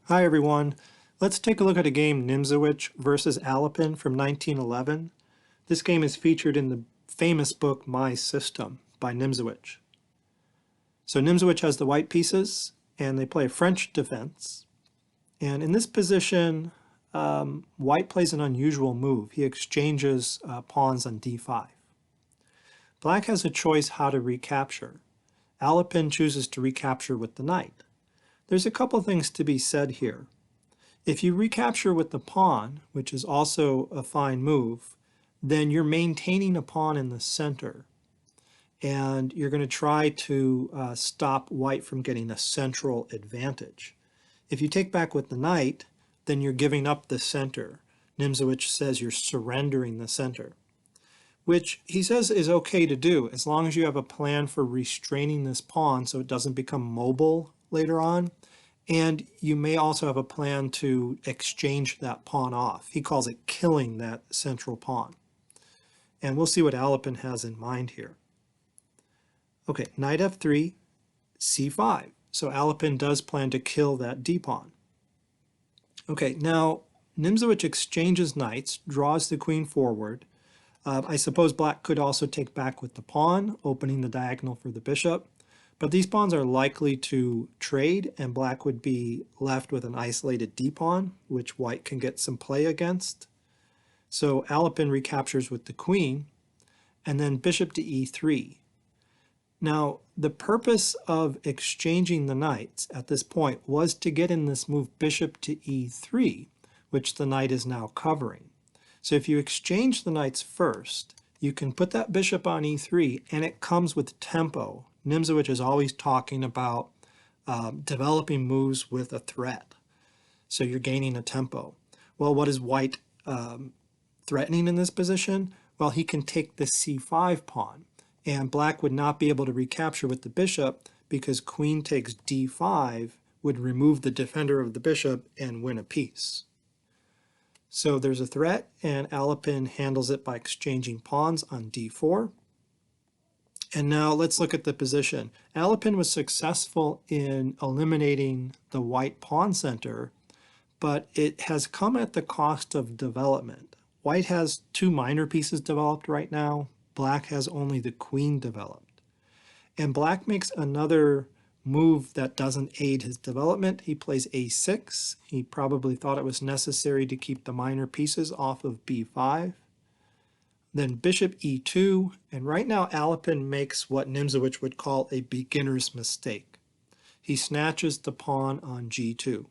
Hi everyone. Let's take a look at a game Nimzowitsch versus Alapin from 1911. This game is featured in the famous book My System by Nimzowitsch. So Nimzowitsch has the white pieces and they play French defense. And in this position, white plays an unusual move. He exchanges pawns on d5. Black has a choice how to recapture. Alapin chooses to recapture with the knight. There's a couple things to be said here. If you recapture with the pawn, which is also a fine move, then you're maintaining a pawn in the center. And you're going to try to stop white from getting a central advantage. If you take back with the knight, then you're giving up the center. Nimzowitsch says you're surrendering the center, which he says is okay to do as long as you have a plan for restraining this pawn so it doesn't become mobile later on. And you may also have a plan to exchange that pawn off. He calls it killing that central pawn. And we'll see what Alapin has in mind here. Okay, knight f3, c5. So Alapin does plan to kill that d-pawn. Okay, now Nimzowitsch exchanges knights, draws the queen forward. I suppose black could also take back with the pawn, opening the diagonal for the bishop. But these pawns are likely to trade, and black would be left with an isolated d-pawn, which white can get some play against. So Alapin recaptures with the queen, and then bishop to e3. Now, the purpose of exchanging the knights at this point was to get in this move bishop to e3, which the knight is now covering. So if you exchange the knights first, you can put that bishop on e3, and it comes with tempo. Nimzowitsch is always talking about developing moves with a threat. So you're gaining a tempo. Well, what is white threatening in this position? Well, he can take the c5 pawn, and black would not be able to recapture with the bishop because queen takes d5 would remove the defender of the bishop and win a piece. So there's a threat, and Alapin handles it by exchanging pawns on d4. And now let's look at the position. Alapin was successful in eliminating the white pawn center, but it has come at the cost of development. White has two minor pieces developed right now. Black has only the queen developed. And black makes another move that doesn't aid his development. He plays a6. He probably thought it was necessary to keep the minor pieces off of b5. Then bishop e2, and right now Alapin makes what Nimzowitsch would call a beginner's mistake. He snatches the pawn on g2.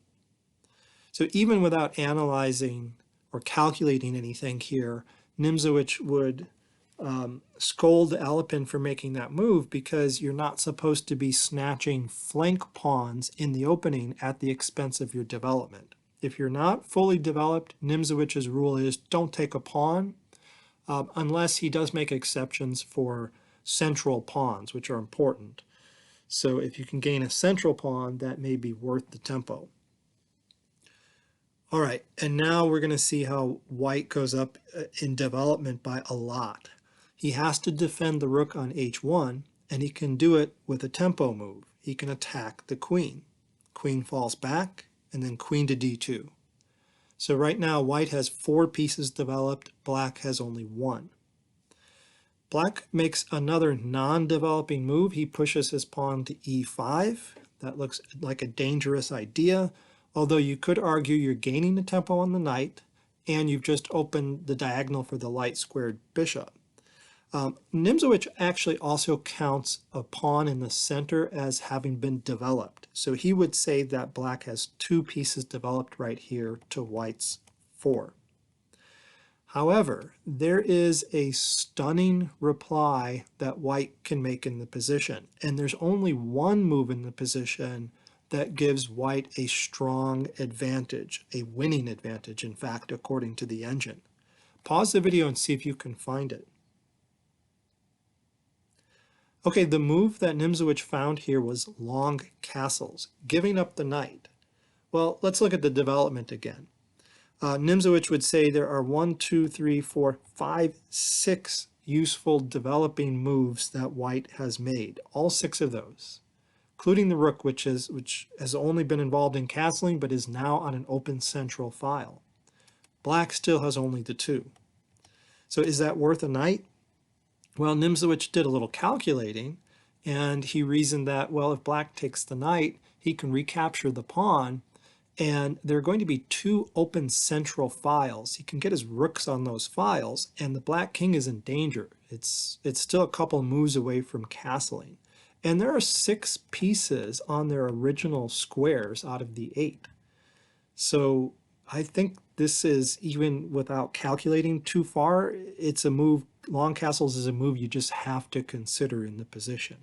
So even without analyzing or calculating anything here, Nimzowitsch would scold Alapin for making that move because you're not supposed to be snatching flank pawns in the opening at the expense of your development. If you're not fully developed, Nimzowicz's rule is don't take a pawn, unless he does make exceptions for central pawns, which are important. So if you can gain a central pawn, that may be worth the tempo. All right, and now we're going to see how white goes up in development by a lot. He has to defend the rook on h1, and he can do it with a tempo move. He can attack the queen. Queen falls back, and then queen to d2. So right now, white has 4 pieces developed, black has only 1. Black makes another non-developing move. He pushes his pawn to e5. That looks like a dangerous idea, although you could argue you're gaining the tempo on the knight, and you've just opened the diagonal for the light-squared bishop. Nimzowitsch actually also counts a pawn in the center as having been developed. So he would say that black has 2 pieces developed right here to white's 4. However, there is a stunning reply that white can make in the position. And there's only one move in the position that gives white a strong advantage, a winning advantage, in fact, according to the engine. Pause the video and see if you can find it. Okay, the move that Nimzowitsch found here was long castles, giving up the knight. Well, let's look at the development again. Nimzowitsch would say there are 1, 2, 3, 4, 5, 6 useful developing moves that white has made, all 6 of those. including the rook, which has only been involved in castling but is now on an open central file. Black still has only the 2. So is that worth a knight? Well, Nimzowitsch did a little calculating, and he reasoned that, well, if black takes the knight, he can recapture the pawn, and there are going to be 2 open central files. He can get his rooks on those files, and the black king is in danger. It's still a couple moves away from castling. And there are 6 pieces on their original squares out of the 8. So I think this is, even without calculating too far, it's a move. Long castles is a move you just have to consider in the position.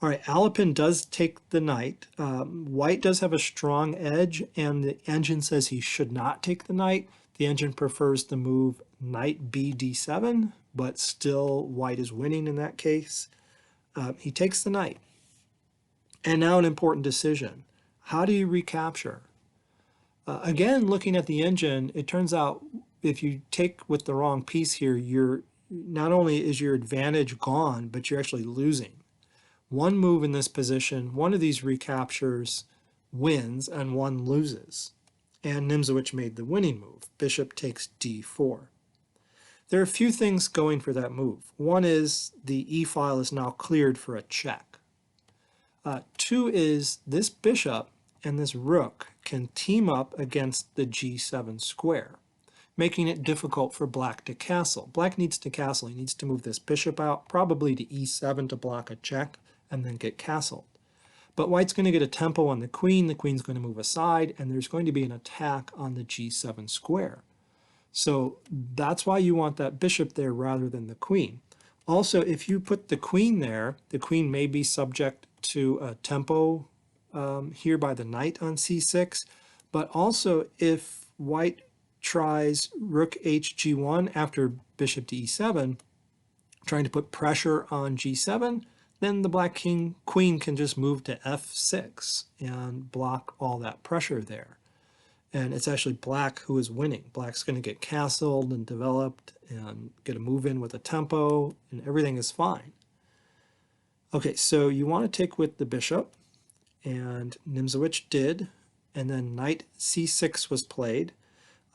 All right, Alapin does take the knight. White does have a strong edge, and the engine says he should not take the knight. The engine prefers the move knight b d7, but still white is winning in that case. He takes the knight. And now an important decision. How do you recapture? Again, looking at the engine, it turns out if you take with the wrong piece here, not only is your advantage gone, but you're actually losing. One move in this position, one of these recaptures wins and one loses. And Nimzowitsch made the winning move. Bishop takes d4. There are a few things going for that move. One is the e-file is now cleared for a check. 2 is this bishop and this rook can team up against the g7 square, making it difficult for black to castle. Black needs to castle. He needs to move this bishop out, probably to e7 to block a check, and then get castled. But white's going to get a tempo on the queen's going to move aside, and there's going to be an attack on the g7 square. So that's why you want that bishop there rather than the queen. Also, if you put the queen there, the queen may be subject to a tempo here by the knight on c6, but also if white tries rook hg1 after bishop to e7, trying to put pressure on g7, then the black queen can just move to f6 and block all that pressure there. And it's actually black who is winning. Black's going to get castled and developed and get a move in with a tempo, and everything is fine. Okay, so you want to take with the bishop, and Nimzowitsch did, and then knight c6 was played.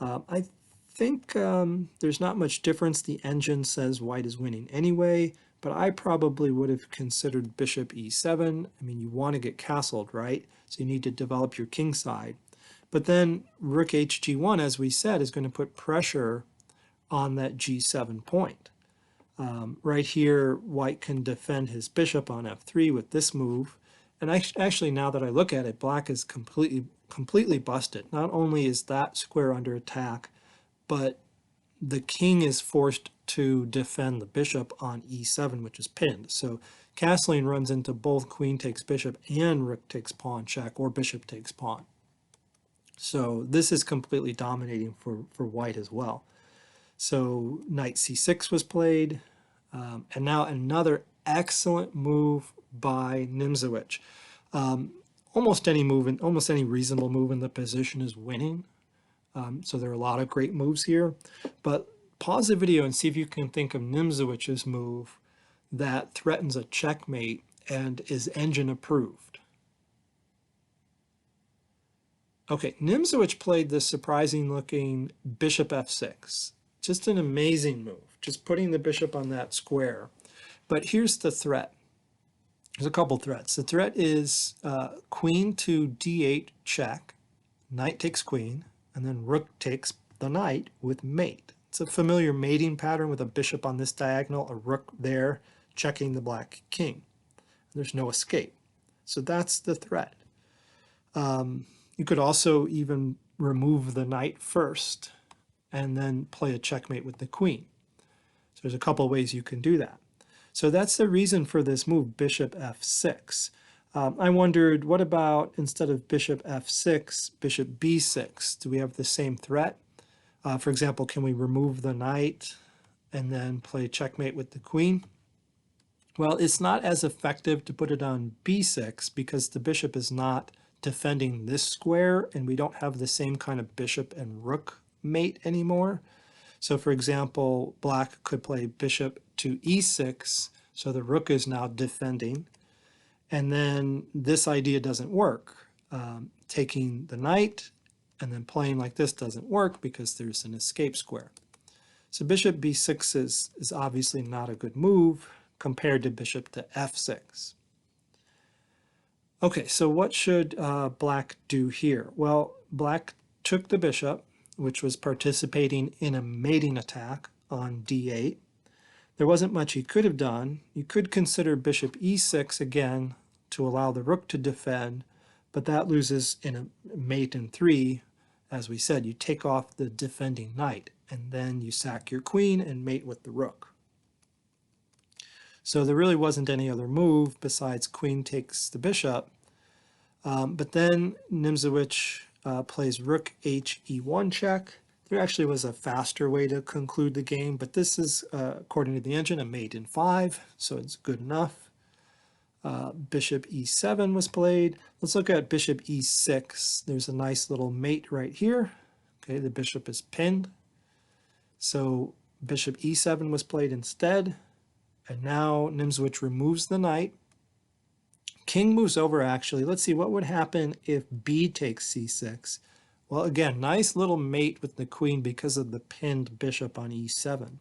I think there's not much difference. The engine says white is winning anyway, but I probably would have considered bishop e7. I mean, you want to get castled, right? So you need to develop your king side. But then rook hg1, as we said, is going to put pressure on that g7 point. Right here, white can defend his bishop on f3 with this move. And actually, now that I look at it, black is completely busted. Not only is that square under attack, but the king is forced to defend the bishop on e7, which is pinned. So castling runs into both queen takes bishop and rook takes pawn check, or bishop takes pawn. So this is completely dominating for white as well. So knight c6 was played, and now another excellent move by Nimzowitsch. Almost any reasonable move in the position is winning. So there are a lot of great moves here. But pause the video and see if you can think of Nimzowicz's move that threatens a checkmate and is engine approved. Okay, Nimzowitsch played this surprising looking bishop f6. Just an amazing move, just putting the bishop on that square. But here's the threat. There's a couple threats. The threat is queen to d8 check, knight takes queen, and then rook takes the knight with mate. It's a familiar mating pattern with a bishop on this diagonal, a rook there, checking the black king. There's no escape. So that's the threat. You could also even remove the knight first and then play a checkmate with the queen. So there's a couple of ways you can do that. So that's the reason for this move, bishop f6. I wondered, what about instead of bishop f6, bishop b6? Do we have the same threat? For example, can we remove the knight and then play checkmate with the queen? Well, it's not as effective to put it on b6 because the bishop is not defending this square, and we don't have the same kind of bishop and rook mate anymore. So for example, black could play bishop to e6, so the rook is now defending, And then this idea doesn't work. Taking the knight and then playing like this doesn't work because there's an escape square. So bishop b6 is obviously not a good move compared to bishop to f6. Okay, so what should black do here? Well, black took the bishop, which was participating in a mating attack on d8. There wasn't much he could have done. You could consider bishop e6 again to allow the rook to defend, but that loses in a mate in 3. As we said, you take off the defending knight, and then you sack your queen and mate with the rook. So there really wasn't any other move besides queen takes the bishop. But then Nimzowitsch plays rook h e1 check. There actually was a faster way to conclude the game, but this is, according to the engine, a mate in 5, so it's good enough. Bishop e7 was played. Let's look at bishop e6. There's a nice little mate right here. Okay, the bishop is pinned. So bishop e7 was played instead. And now Nimzowitsch removes the knight. King moves over, actually. Let's see what would happen if b takes c6. Well, again, nice little mate with the queen because of the pinned bishop on e7.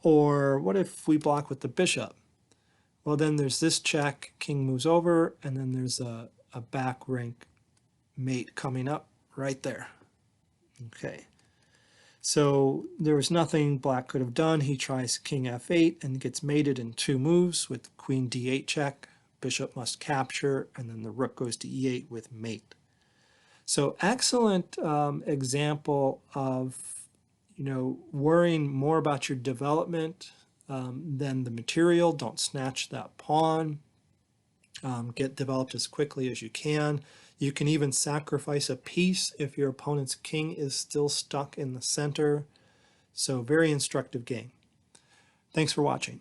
Or what if we block with the bishop? Well, then there's this check, king moves over, and then there's a back rank mate coming up right there. Okay. So there was nothing black could have done. He tries king f8 and gets mated in 2 moves with queen d8 check. Bishop must capture, and then the rook goes to e8 with mate. So excellent example of, worrying more about your development than the material. Don't snatch that pawn. Get developed as quickly as you can. You can even sacrifice a piece if your opponent's king is still stuck in the center. So very instructive game. Thanks for watching.